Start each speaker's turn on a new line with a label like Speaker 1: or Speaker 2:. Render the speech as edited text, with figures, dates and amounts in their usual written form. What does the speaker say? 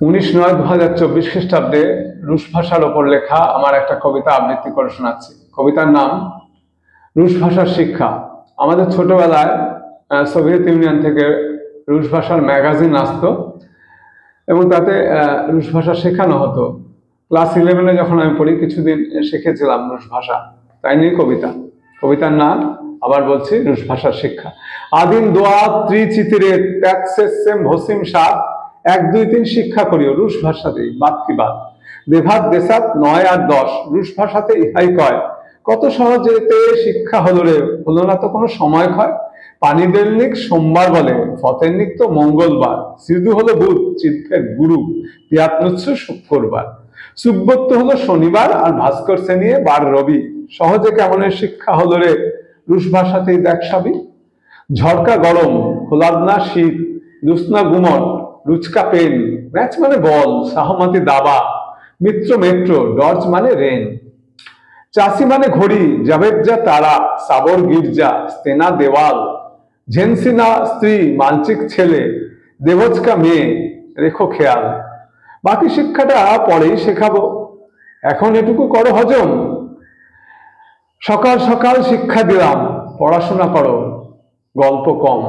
Speaker 1: 19/9/2024 খ্রিস্টাব্দে রুশ ভাষার ওপর লেখা আমার একটা কবিতা আবৃত্তি করে শোনাচ্ছি। কবিতার নাম রুশ ভাষার শিক্ষা। আমাদের ছোটবেলায় সোভিয়েত ইউনিয়ন থেকে রুশ ভাষার ম্যাগাজিন আসতো এবং তাতে রুশ ভাষা শেখানো হতো। ক্লাস 11-এ যখন আমি পড়ি কিছুদিন শিখেছিলাম রুশ ভাষা, তাই নিয়ে কবিতার নাম আবার বলছি রুশ ভাষার শিক্ষা। আদিন দোয়া ত্রিচিতিরে ত্যাগসেম ভসিম সাত 1 2 3 শিক্ষা করিও রুশ ভাষাতেই বাদ কি বাদ দেভাত দেশাত 9 আর 10 রুশ ভাষাতে ইহাই কয় কত সহজেতে শিক্ষা হলো রে হলো না তো কোনো সময় ক্ষয় পানি দেলনিক সোমবার বলে ফতেরনিক তো মঙ্গলবার সিধু হলো বুধ চিত্তের গুরু পিয়াতনুচ্ছ শুক্রবার সুব্বত্ত হলো শনিবার আর ভাস্কর শ্রেণীয়ে বার রবি সহজে কেমনের শিক্ষা হলো রে রুশ ভাষাতেই দেখ সবই ঝড়কা গরম খোলাদনা শীত জুস্না গুমট রুচকা পেন ম্যাচ মানে বল সাহমাতি দাবা মিত্র মেট্রো ডর্চ মানে রেন চাষি মানে ঘড়ি জাভেদজা তারা সাবর গির্জা স্তেনা দেওয়াল ঝেনসিনা স্ত্রী মানচিক ছেলে দেবজকা মেয়ে রেখো খেয়াল বাকি শিক্ষাটা পরেই শেখাবো এখন এটুকু করো হজম সকাল সকাল শিক্ষা দিলাম পড়াশোনা করো গল্প কম।